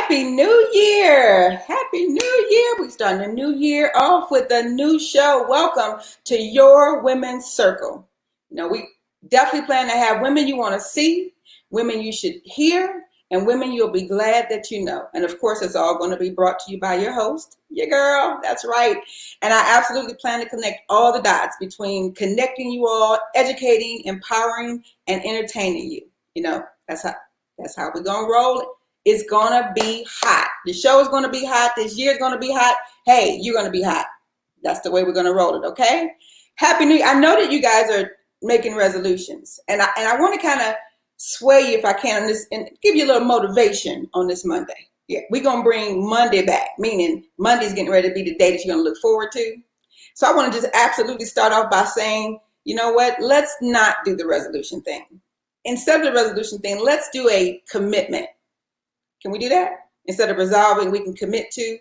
Happy New Year! Happy New Year! We starting a new year off with a new show. Welcome to Your Women's Circle. We definitely plan to have women you want to see, women you should hear, and women you'll be glad that you know. And of course, it's all going to be brought to you by your host, your girl. That's right. And I absolutely plan to connect all the dots between connecting you all, educating, empowering, and entertaining you. That's how we're going to roll it. It's gonna be hot. The show is gonna be hot. This year is gonna be hot. Hey, you're gonna be hot. That's the way we're gonna roll it, okay? Happy New Year. I know that you guys are making resolutions, and I want to kind of sway you if I can on this and give you a little motivation on this Monday. Yeah, we're gonna bring Monday back, meaning Monday's getting ready to be the day that you're gonna look forward to. So I want to just absolutely start off by saying, you know what? Let's not do the resolution thing. Instead of the resolution thing, let's do a commitment. Can we do that? Instead of resolving, we can commit to.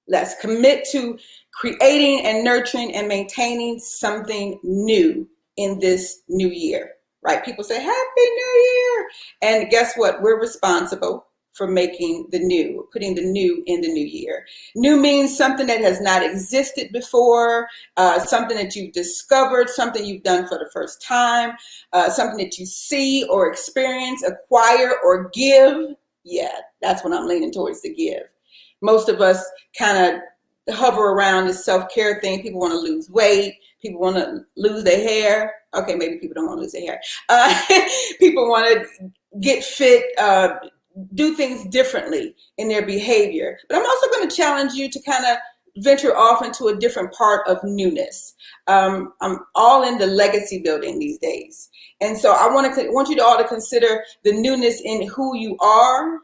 Let's commit to creating and nurturing and maintaining something new in this new year, right? People say, Happy New Year. And guess what? We're responsible for making the new, putting the new in the new year. New means something that has not existed before, something that you've discovered, something you've done for the first time, something that you see or experience, acquire or give. Yeah, that's what I'm leaning towards, to give. Most of us kind of hover around this self-care thing. People want to lose weight. People want to lose their hair. Okay, maybe people don't want to lose their hair. People want to get fit, do things differently in their behavior. But I'm also going to challenge you to kind of venture off into a different part of newness. I'm all in the legacy building these days. And so I want you to all to consider the newness in who you are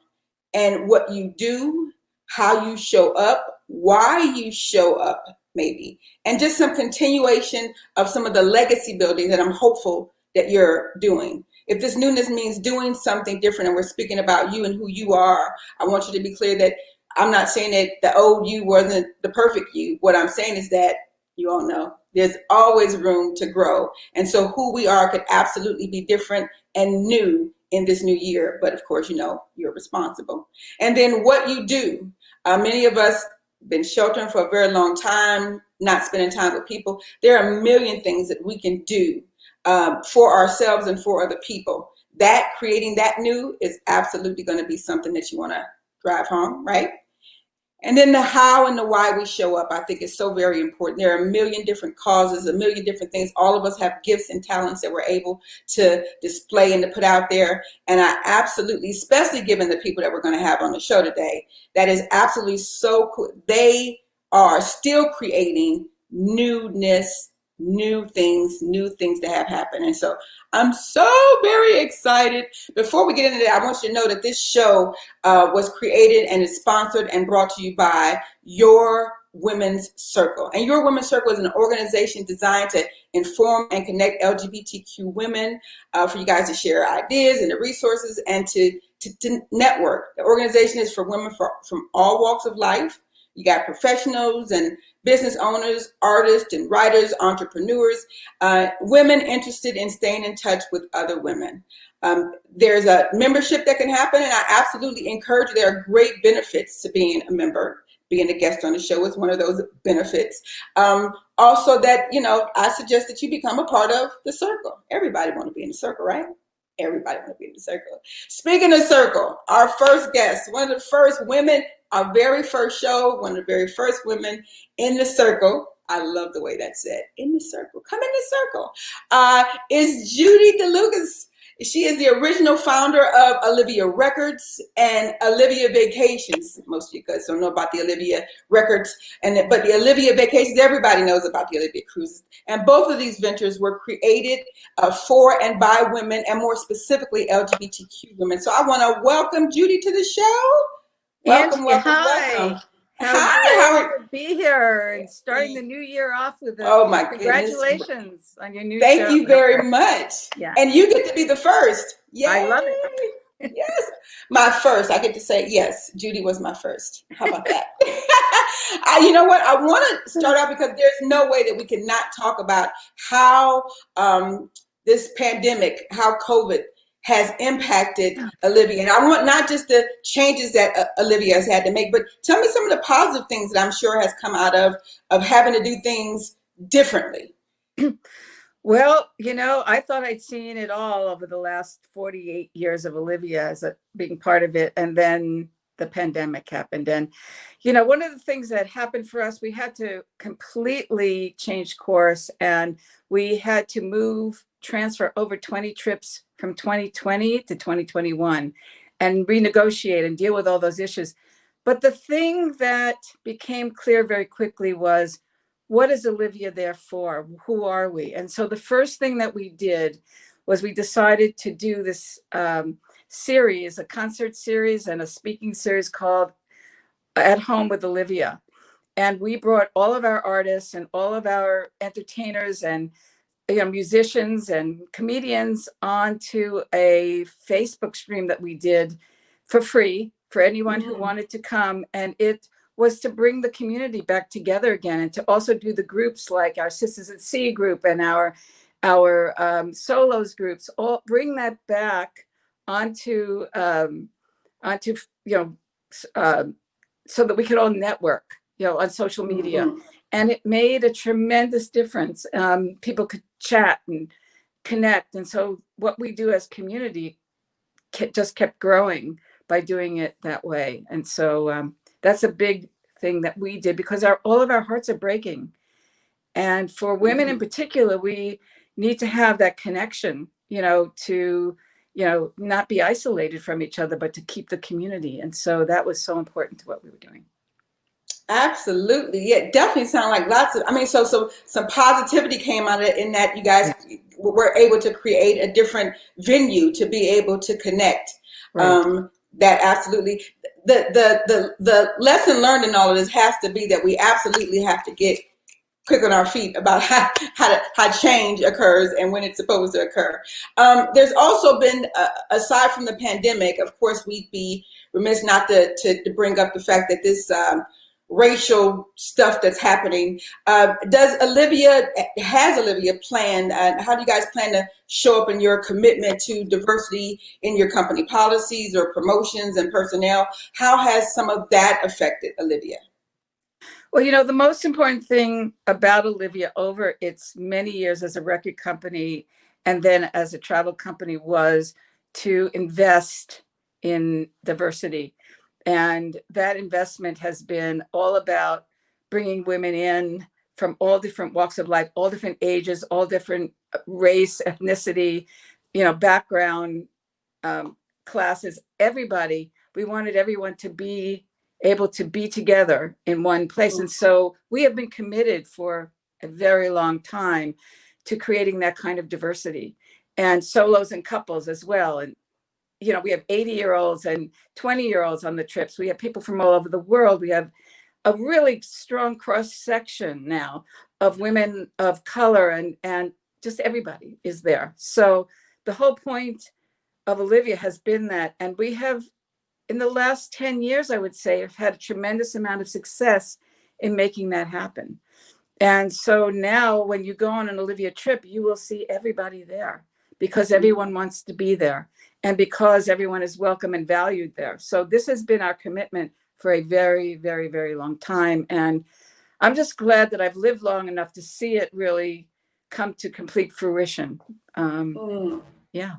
and what you do, how you show up, why you show up, maybe, and just some continuation of some of the legacy building that I'm hopeful that you're doing. If this newness means doing something different and we're speaking about you and who you are, I want you to be clear that I'm not saying that the old you wasn't the perfect you. What I'm saying is that you all know there's always room to grow. And so who we are could absolutely be different and new in this new year. But of course, you're responsible. And then what you do. Many of us been sheltering for a very long time, not spending time with people. There are a million things that we can do for ourselves and for other people. That creating that new is absolutely going to be something that you want to drive home, right? And then the how and the why we show up, I think, is so very important. There are a million different causes, a million different things. All of us have gifts and talents that we're able to display and to put out there. And I absolutely, especially given the people that we're going to have on the show today, that is absolutely so cool. They are still creating newness, new things to have happen. And so I'm so very excited. Before we get into that, I want you to know that this show was created and is sponsored and brought to you by Your Women's Circle. And Your Women's Circle is an organization designed to inform and connect LGBTQ women, for you guys to share ideas and the resources and to network. The organization is for women from all walks of life. You got professionals and business owners, artists and writers, entrepreneurs, women interested in staying in touch with other women. There's a membership that can happen, and I absolutely encourage you. There are great benefits to being a member. Being a guest on the show is one of those benefits. Also that, I suggest that you become a part of the circle. Everybody want to be in the circle, right? Everybody want to be in the circle. Speaking of circle, our first guest, one of the first women, our very first show, one of the very first women in the circle. I love the way that's said. In the circle. Come in the circle. Is Judy Dlugacz. She is the original founder of Olivia Records and Olivia Vacations. Most of you guys don't know about the Olivia Records, but the Olivia Vacations, everybody knows about the Olivia Cruises. And both of these ventures were created for and by women, and more specifically LGBTQ women. So I want to welcome Judy to the show. Welcome. Hi. How are you to be here and starting the new year off with a congratulations on your new show. Thank you very much. Yeah. And you get to be the first. Yay. I love it. Yes. My first. I get to say, yes, Judy was my first. How about that? You know what? I want to start out because there's no way that we cannot talk about how this pandemic, how COVID has impacted Olivia? And I want not just the changes that Olivia has had to make, but tell me some of the positive things that I'm sure has come out of having to do things differently. Well, I thought I'd seen it all over the last 48 years of Olivia as being part of it. And then the pandemic happened. And, one of the things that happened for us, we had to completely change course, and we had to transfer over 20 trips from 2020 to 2021 and renegotiate and deal with all those issues. But the thing that became clear very quickly was, what is Olivia there for? Who are we? And so the first thing that we did was we decided to do this series, a concert series and a speaking series called At Home with Olivia. And we brought all of our artists and all of our entertainers and musicians and comedians onto a Facebook stream that we did for free for anyone who wanted to come. And it was to bring the community back together again, and to also do the groups like our Sisters at Sea group and our solos groups, all bring that back onto so that we could all network, on social media. And it made a tremendous difference. People could chat and connect. And so what we do as community just kept growing by doing it that way. And so that's a big thing that we did, because all of our hearts are breaking. And for women in particular, we need to have that connection, to, not be isolated from each other, but to keep the community. And so that was so important to what we were doing. Absolutely. Yeah, definitely sound like lots of, so some positivity came out of it, in that you guys were able to create a different venue to be able to connect. Right. That absolutely, the lesson learned in all of this has to be that we absolutely have to get quick on our feet about how change occurs and when it's supposed to occur. There's also been, aside from the pandemic, of course, we'd be remiss not to bring up the fact that this racial stuff that's happening. Has Olivia planned, how do you guys plan to show up in your commitment to diversity in your company policies or promotions and personnel? How has some of that affected Olivia? Well, the most important thing about Olivia over its many years as a record company and then as a travel company was to invest in diversity. And that investment has been all about bringing women in from all different walks of life, all different ages, all different race, ethnicity, background, classes, everybody. We wanted everyone to be able to be together in one place. And so we have been committed for a very long time to creating that kind of diversity, and solos and couples as well. And we have 80-year-olds and 20-year-olds on the trips. We have people from all over the world. We have a really strong cross section now of women of color, and just everybody is there. So the whole point of Olivia has been that, and we have, in the last 10 years, I would say, have had a tremendous amount of success in making that happen. And so now when you go on an Olivia trip, you will see everybody there, because everyone wants to be there, and because everyone is welcome and valued there. So this has been our commitment for a very, very, very long time. And I'm just glad that I've lived long enough to see it really come to complete fruition. Yeah.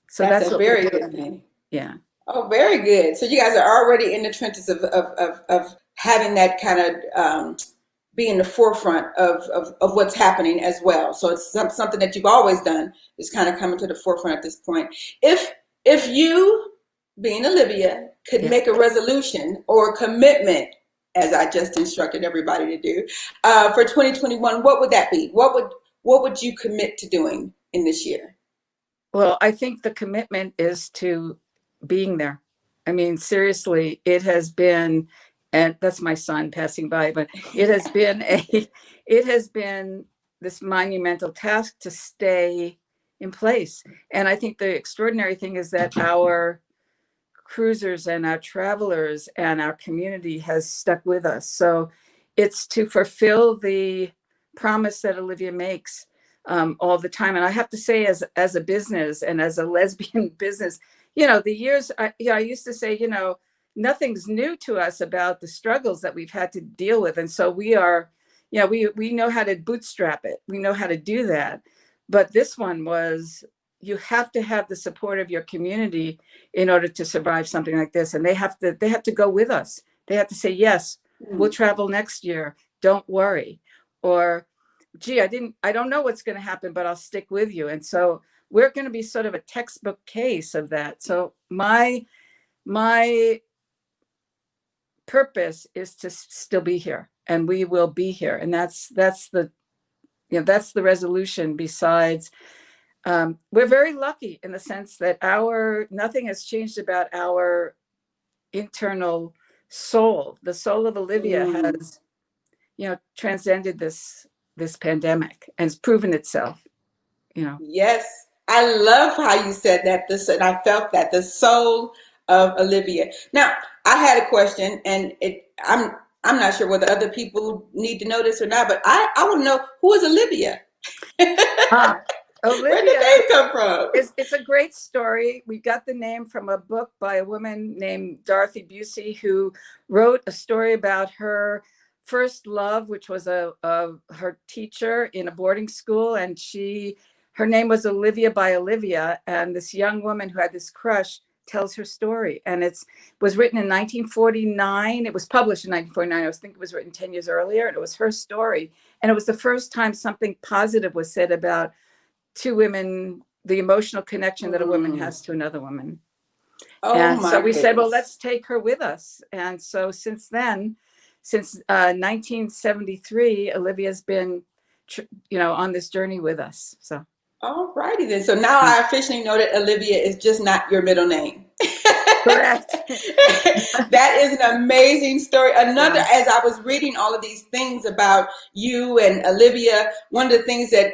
So that's a very good thing. Yeah. Oh, very good. So you guys are already in the trenches of having that kind of be in the forefront of what's happening as well. So it's something that you've always done, is kind of coming to the forefront at this point. If you, being Olivia, could make a resolution or a commitment, as I just instructed everybody to do, for 2021, what would that be? What would you commit to doing in this year? Well, I think the commitment is to being there. I mean, seriously, it has been, and that's my son passing by, but it has been this monumental task to stay in place. And I think the extraordinary thing is that our cruisers and our travelers and our community has stuck with us. So it's to fulfill the promise that Olivia makes all the time. And I have to say, as a business and as a lesbian business, the years, I used to say, nothing's new to us about the struggles that we've had to deal with. And so we are, we know how to bootstrap it. We know how to do that. But this one was, you have to have the support of your community in order to survive something like this. And they have to go with us. They have to say, yes, we'll travel next year. Don't worry. Or, gee, I don't know what's going to happen, but I'll stick with you. And so we're going to be sort of a textbook case of that. So my purpose is to still be here, and we will be here. And that's the resolution. Besides, we're very lucky in the sense that nothing has changed about our internal soul. The soul of Olivia has, transcended this pandemic and has proven itself. Yes, I love how you said that. And I felt that the soul of Olivia. Now, I had a question, and I'm not sure whether other people need to know this or not, but I want to know, who is Olivia? Olivia, where did the name come from? It's a great story. We got the name from a book by a woman named Dorothy Busey, who wrote a story about her first love, which was her teacher in a boarding school, and her name was Olivia by Olivia, and this young woman who had this crush tells her story. And it was written in 1949. It was published in 1949. I think it was written 10 years earlier, and it was her story. And it was the first time something positive was said about two women, the emotional connection that a woman has to another woman. And so we said, well, let's take her with us. And so since then, since 1973, Olivia's been, on this journey with us. So. All righty then. So now I officially know that Olivia is just not your middle name. Correct. That is an amazing story. Another, as I was reading all of these things about you and Olivia, one of the things that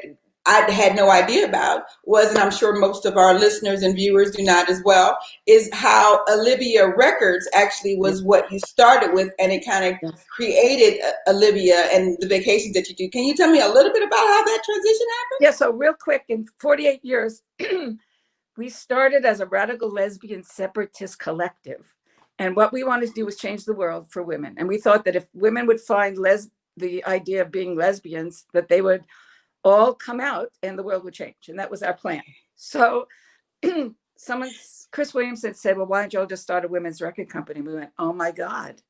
I had no idea about was, and I'm sure most of our listeners and viewers do not as well, is how Olivia Records actually was what you started with, and it kind of created Olivia and the vacations that you do. Can you tell me a little bit about how that transition happened? Yeah, so real quick, in 48 years, we started as a radical lesbian separatist collective. And what we wanted to do was change the world for women. And we thought that if women would find the idea of being lesbians, that they would all come out and the world would change. And that was our plan. So Chris Williamson said, well, why don't you all just start a women's record company? We went, oh my God,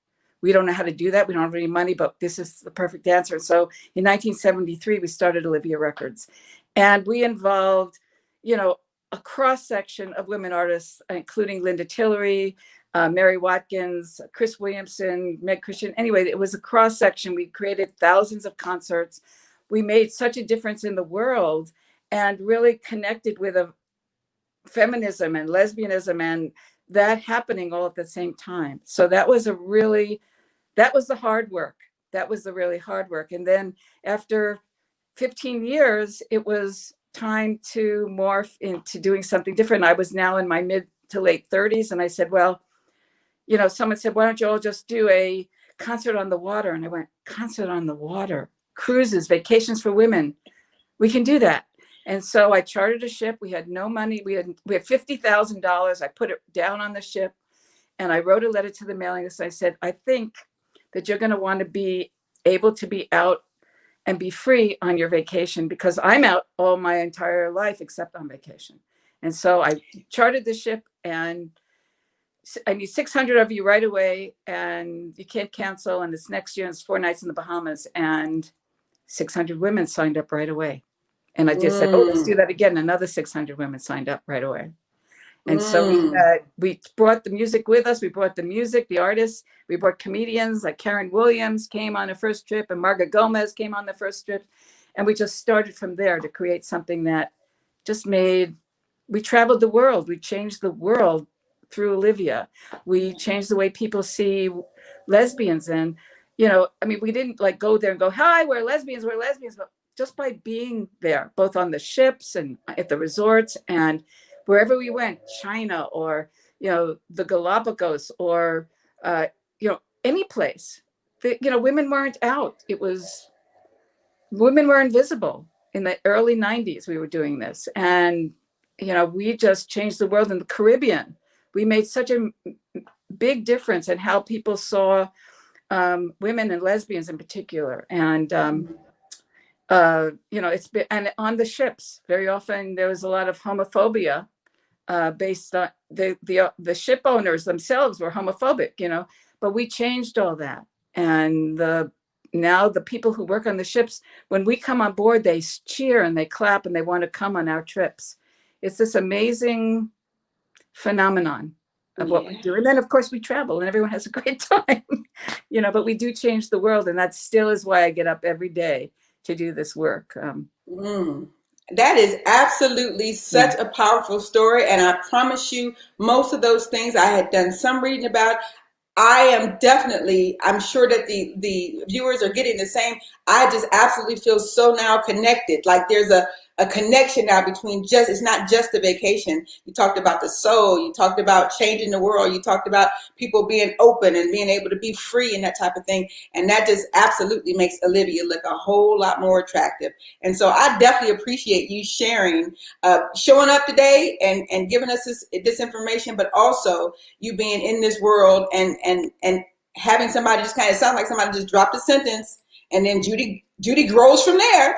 we don't know how to do that. We don't have any money, but this is the perfect answer. So in 1973, we started Olivia Records, and we involved, a cross section of women artists, including Linda Tillery, Mary Watkins, Chris Williamson, Meg Christian. Anyway, it was a cross section. We created thousands of concerts. We made such a difference in the world and really connected with feminism and lesbianism and that happening all at the same time. So that was the hard work. That was the really hard work. And then after 15 years, it was time to morph into doing something different. I was now in my mid to late 30s. And I said, well, someone said, why don't you all just do a concert on the water? And I went, concert on the water? Cruises, vacations for women. We can do that. And so I chartered a ship. We had no money. We had $50,000. I put it down on the ship, and I wrote a letter to the mailing list. I said, I think that you're going to want to be able to be out and be free on your vacation, because I'm out all my entire life except on vacation. And so I chartered the ship, and I need 600 of you right away, and you can't cancel. And it's next year, and it's 4 nights in the Bahamas, and 600 women signed up right away. And I just said, oh, let's do that again. Another 600 women signed up right away. And so we brought the music with us. We brought the music, the artists. We brought comedians like Karen Williams came on the first trip, and Marga Gomez came on the first trip. And we just started from there to create something that just we traveled the world. We changed the world through Olivia. We changed the way people see lesbians. And, we didn't go there and go, hi, we're lesbians, but just by being there, both on the ships and at the resorts and wherever we went, China or, the Galapagos or, any place, women weren't out. Women were invisible. in the early 90s, we were doing this. And, you know, we just changed the world in the Caribbean. We made such a big difference in how people saw women and lesbians in particular. And, you know, it's been, and on the ships, very often there was a lot of homophobia based on the ship owners themselves were homophobic, you know, but we changed all that. And now the people who work on the ships, when we come on board, they cheer and they clap and they want to come on our trips. It's this amazing phenomenon of what we do. And then of course we travel and everyone has a great time, you know, but we do change the world. And that still is why I get up every day to do this work. That is absolutely such a powerful story. And I promise you, most of those things I had done some reading about. I'm sure that the viewers are getting the same. I just absolutely feel so now connected. Like there's a connection now between it's not just a vacation. You talked about the soul. You talked about changing the world. You talked about people being open and being able to be free and that type of thing. And that just absolutely makes Olivia look a whole lot more attractive. And so I definitely appreciate you sharing, showing up today and giving us this information, but also you being in this world and having somebody just kind of sound like somebody just dropped a sentence and then Judy grows from there.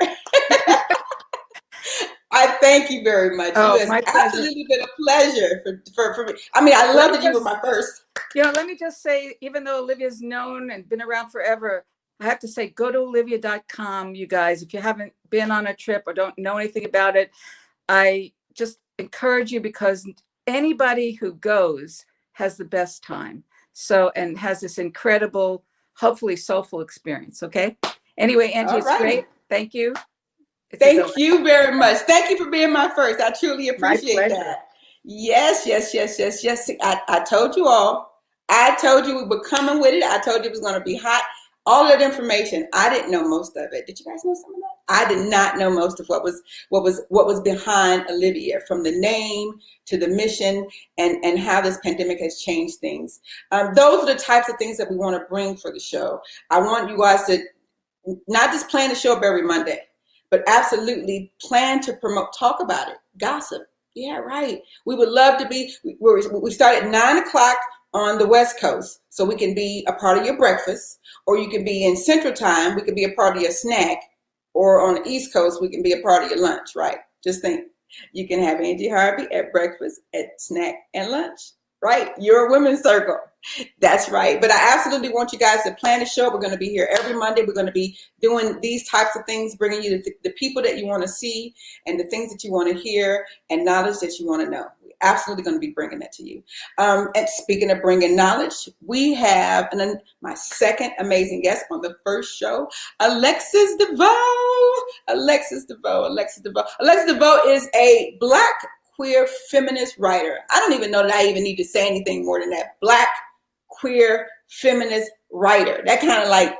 I thank you very much. Oh, it has absolutely been a pleasure for me. I mean, I love that you were my first. You know, let me just say, even though Olivia's known and been around forever, I have to say, go to olivia.com, you guys. If you haven't been on a trip or don't know anything about it, I just encourage you because anybody who goes has the best time. So, and has this incredible, hopefully soulful experience. Okay. Anyway, Angie, it's great. Thank you. Thank you very much. Thank you for being my first. I truly appreciate that. Yes. I told you all. I told you we were coming with it. I told you it was going to be hot. All that information, I didn't know most of it. Did you guys know some of that? I did not know most of what was behind Olivia, from the name to the mission and how this pandemic has changed things. Those are the types of things that we want to bring for the show. I want you guys to not just plan the show up every Monday, but absolutely plan to promote, talk about it, gossip. Yeah, right. We would love to be, we start at 9:00 on the West Coast, so we can be a part of your breakfast, or you can be in Central Time, we can be a part of your snack, or on the East Coast, we can be a part of your lunch, right? Just think, you can have Angie Harvey at breakfast, at snack, and lunch, right? Your women's circle. That's right. But I absolutely want you guys to plan a show. We're going to be here every Monday. We're going to be doing these types of things, bringing you the people that you want to see and the things that you want to hear and knowledge that you want to know. We're absolutely going to be bringing that to you. And speaking of bringing knowledge, we have my second amazing guest on the first show, Alexis DeVeaux. Alexis DeVeaux is a Black queer feminist writer. I don't even know that I even need to say anything more than that. Black queer feminist writer. That kind of like,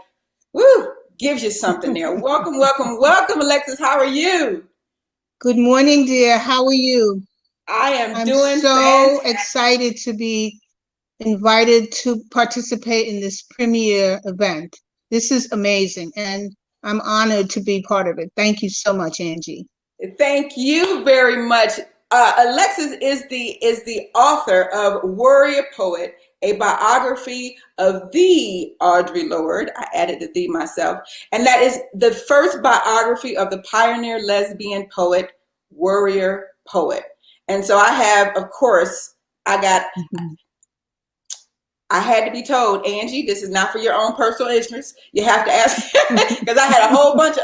woo, gives you something there. Welcome, Alexis. How are you? Good morning, dear. How are you? I'm doing so excited to be invited to participate in this premiere event. This is amazing, and I'm honored to be part of it. Thank you so much, Angie. Thank you very much. Alexis is the author of Warrior Poet, a biography of the Audre Lorde. I added the myself. And that is the first biography of the pioneer lesbian poet, Warrior Poet. And so I have, of course, I had to be told, Angie, this is not for your own personal interest. You have to ask, because I had a whole bunch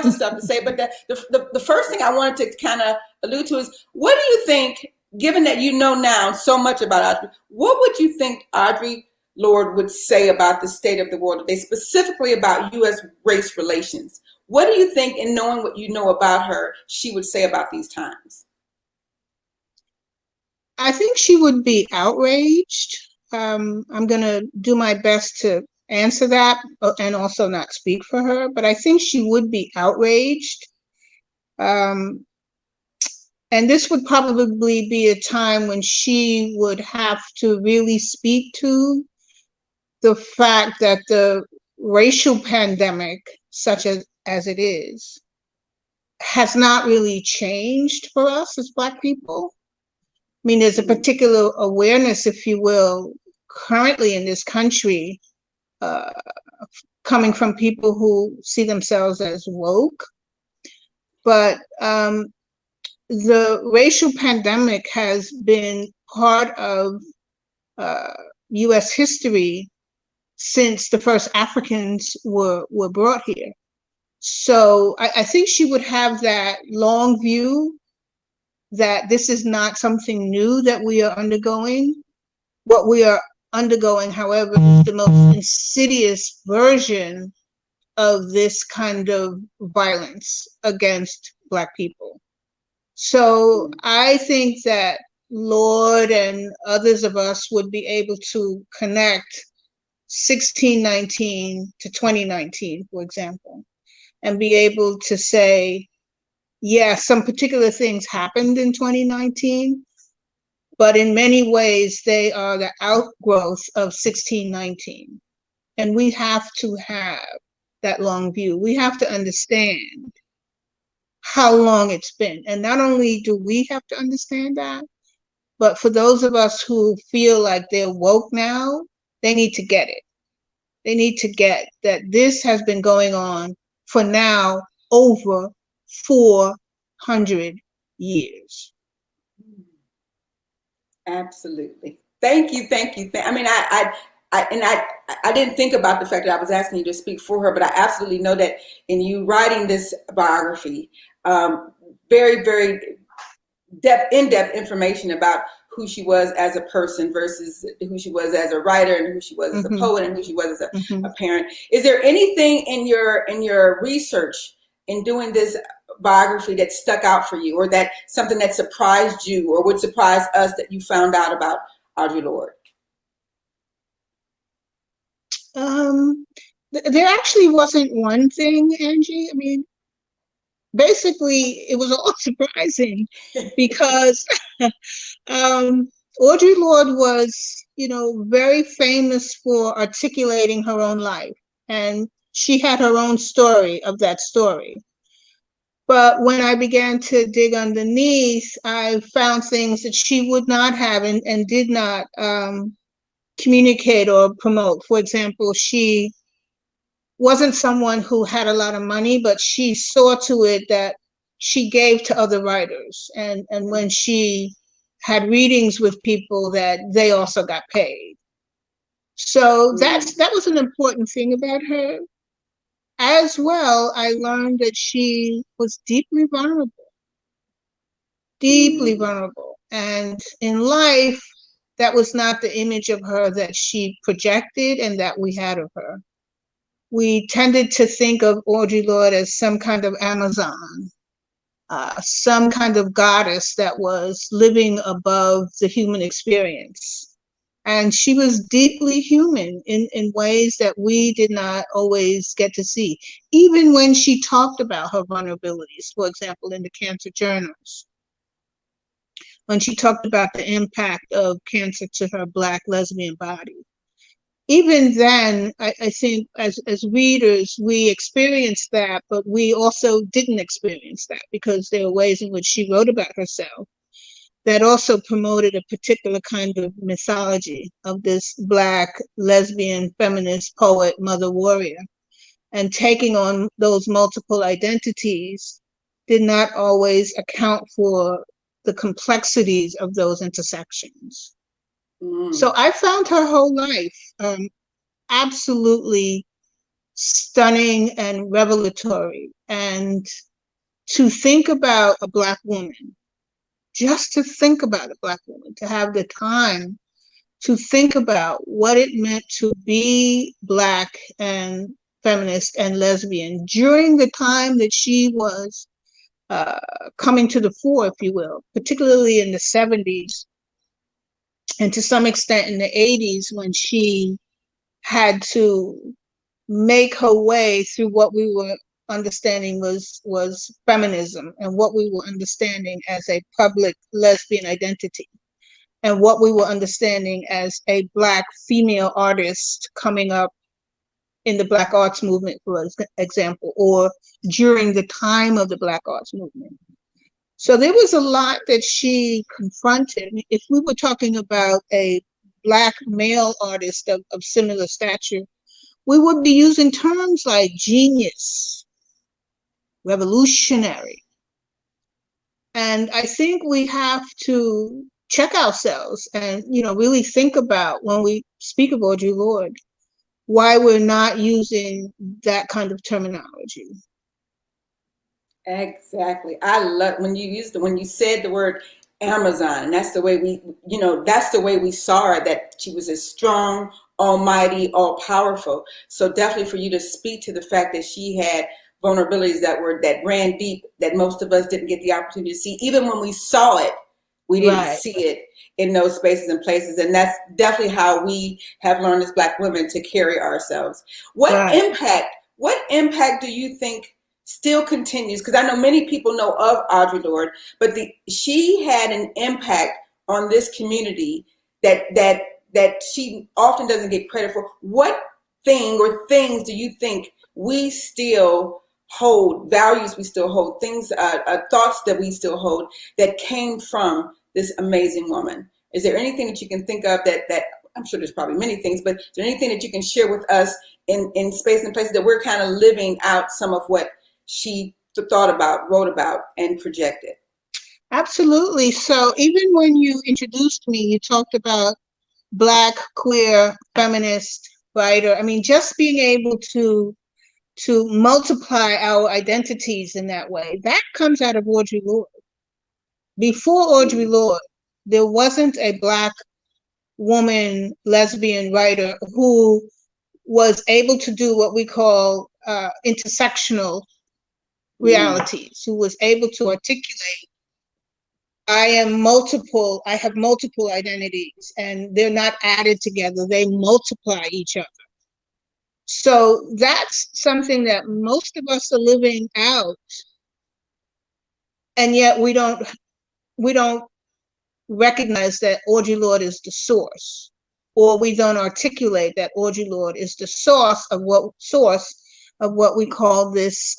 of stuff to say. But the first thing I wanted to kind of allude to is, what do you think, given that you know now so much about Audre, what would you think Audre Lorde would say about the state of the world today, specifically about U.S. race relations? What do you think, in knowing what you know about her, she would say about these times? I think she would be outraged. I'm going to do my best to answer that and also not speak for her, but I think she would be outraged. And this would probably be a time when she would have to really speak to the fact that the racial pandemic, such as it is, has not really changed for us as Black people. I mean, there's a particular awareness, if you will, currently in this country, coming from people who see themselves as woke. But the racial pandemic has been part of US history since the first Africans were brought here. So I think she would have that long view that this is not something new that we are undergoing. What we are undergoing, however, is the most insidious version of this kind of violence against Black people. So I think that Lorde and others of us would be able to connect 1619 to 2019, for example, and be able to say, yeah, some particular things happened in 2019, but in many ways they are the outgrowth of 1619. And we have to have that long view. We have to understand how long it's been. And not only do we have to understand that, but for those of us who feel like they're woke now, they need to get it. They need to get that this has been going on for now over 400 years. Absolutely. Thank you. Thank you. I mean, I didn't think about the fact that I was asking you to speak for her, but I absolutely know that in you writing this biography, very, very in-depth information about who she was as a person versus who she was as a writer and who she was as a poet and who she was as a parent. Is there anything in your research in doing this biography that stuck out for you, or that something that surprised you or would surprise us that you found out about Audre Lorde? There actually wasn't one thing, Angie. I mean, basically, it was all surprising because Audre Lorde was, very famous for articulating her own life, and she had her own story of that story. But when I began to dig underneath, I found things that she would not have and did not communicate or promote. For example, she wasn't someone who had a lot of money, but she saw to it that she gave to other writers. And when she had readings with people, that they also got paid. So that was an important thing about her. As well, I learned that she was deeply vulnerable. And in life, that was not the image of her that she projected and that we had of her. We tended to think of Audre Lorde as some kind of Amazon, some kind of goddess that was living above the human experience. And she was deeply human in ways that we did not always get to see, even when she talked about her vulnerabilities, for example, in the cancer journals. When she talked about the impact of cancer to her Black lesbian body. Even then, I think as readers, we experienced that, but we also didn't experience that because there are ways in which she wrote about herself that also promoted a particular kind of mythology of this Black lesbian feminist poet, mother warrior. And taking on those multiple identities did not always account for the complexities of those intersections. So I found her whole life absolutely stunning and revelatory. And to think about a Black woman, just to think about a Black woman, to have the time to think about what it meant to be Black and feminist and lesbian during the time that she was coming to the fore, if you will, particularly in the 70s and to some extent in the 80s, when she had to make her way through what we were understanding was feminism, and what we were understanding as a public lesbian identity, and what we were understanding as a Black female artist coming up in the Black Arts Movement, for example, or during the time of the Black Arts Movement. So there was a lot that she confronted. If we were talking about a Black male artist of similar stature, we would be using terms like genius, revolutionary. And I think we have to check ourselves and, really think about, when we speak of Audre Lorde, why we're not using that kind of terminology. Exactly. I love when you said the word Amazon, and that's the way that's the way we saw her, that she was a strong, almighty, all powerful. So definitely for you to speak to the fact that she had vulnerabilities that ran deep, that most of us didn't get the opportunity to see. Even when we saw it, we didn't Right. see it in those spaces and places. And that's definitely how we have learned as Black women to carry ourselves. What Right. impact do you think still continues? Because I know many people know of Audre Lorde, but she had an impact on this community that she often doesn't get credit for. What thing or things do you think we still hold, values we still hold, things, thoughts that we still hold that came from this amazing woman? Is there anything that you can think of that I'm sure there's probably many things, but is there anything that you can share with us in space and places that we're kind of living out some of what she thought about, wrote about, and projected? Absolutely. So even when you introduced me, you talked about Black, queer, feminist writer. I mean, just being able to multiply our identities in that way, that comes out of Audre Lorde. Before Audre Lorde, there wasn't a Black woman lesbian writer who was able to do what we call intersectional realities, who was able to articulate, I have multiple identities, and they're not added together, they multiply each other. So that's something that most of us are living out, and yet we don't recognize that Audre Lorde is the source, or we don't articulate that Audre Lorde is the source of what we call this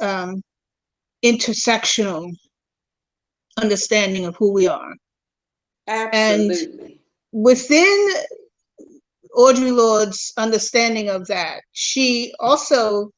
intersectional understanding of who we are. Absolutely. And within Audre Lorde's understanding of that, she also,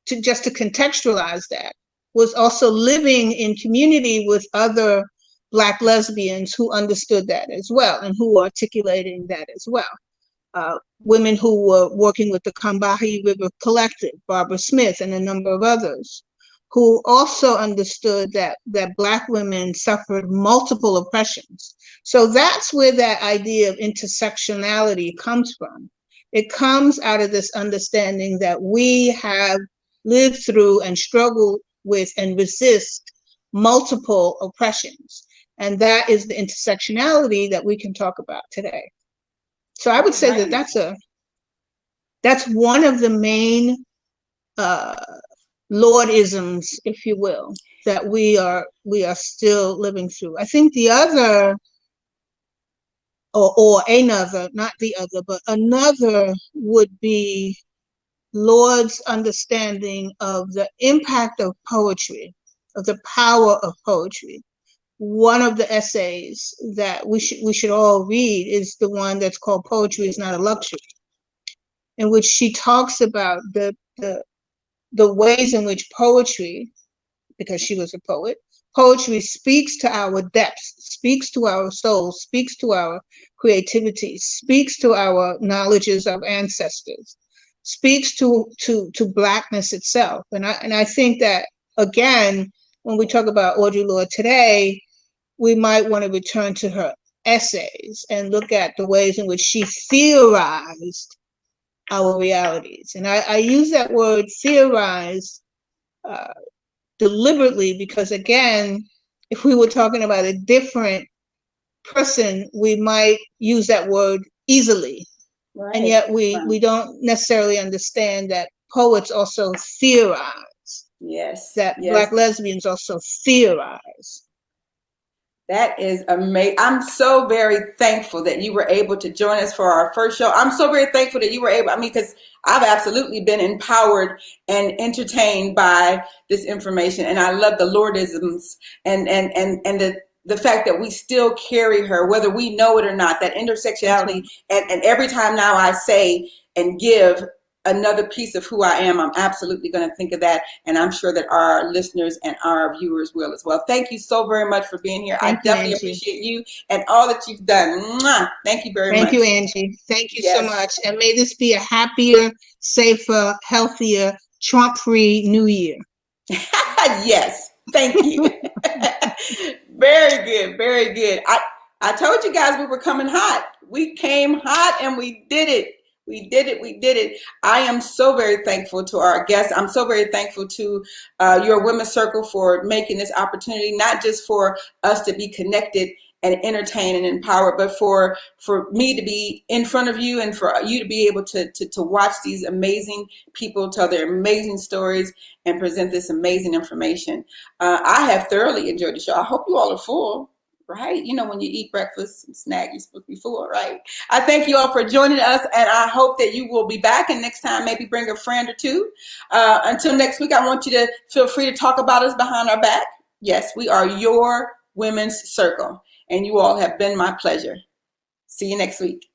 to contextualize that, was also living in community with other Black lesbians who understood that as well, and who were articulating that as well. Women who were working with the Combahee River Collective, Barbara Smith and a number of others, who also understood that Black women suffered multiple oppressions. So that's where that idea of intersectionality comes from. It comes out of this understanding that we have lived through and struggled with and resist multiple oppressions. And that is the intersectionality that we can talk about today. So I would say that that's one of the main Lordisms, if you will, that we are still living through. I think the other, or another, not the other, but another would be Lorde's understanding of the impact of poetry, of the power of poetry. One of the essays that we should all read is the one that's called "Poetry is Not a Luxury," in which she talks about the ways in which poetry, because she was a poet, poetry speaks to our depths, speaks to our souls, speaks to our creativity, speaks to our knowledges of ancestors, speaks to Blackness itself. And I think that, again, when we talk about Audre Lorde today, we might want to return to her essays and look at the ways in which she theorized our realities. And I use that word theorize deliberately because, again, if we were talking about a different person, we might use that word easily. Right. And yet we don't necessarily understand that poets also theorize. Yes. That yes. Black lesbians also theorize. That is amazing. I'm so very thankful that you were able to join us for our first show. I'm so very thankful that you were able, because I've absolutely been empowered and entertained by this information. And I love the Lordisms and the fact that we still carry her, whether we know it or not, that intersectionality. And every time now I say and give another piece of who I am, I'm absolutely going to think of that. And I'm sure that our listeners and our viewers will as well. Thank you so very much for being here. I definitely appreciate you and all that you've done. Mwah! Thank you very much. Thank you, Angie. Thank you so much. And may this be a happier, safer, healthier, Trump-free New Year. Yes. Thank you. Very good. Very good. I told you guys we were coming hot. We came hot and we did it. We did it. We did it. I am so very thankful to our guests. I'm so very thankful to your Women's Circle for making this opportunity, not just for us to be connected and entertained and empowered, but for me to be in front of you and for you to be able to watch these amazing people tell their amazing stories and present this amazing information. I have thoroughly enjoyed the show. I hope you all are full. Right? You know, when you eat breakfast and snack, you're supposed to be full, right? I thank you all for joining us, and I hope that you will be back, and next time maybe bring a friend or two. Until next week, I want you to feel free to talk about us behind our back. Yes, we are your Women's Circle, and you all have been my pleasure. See you next week.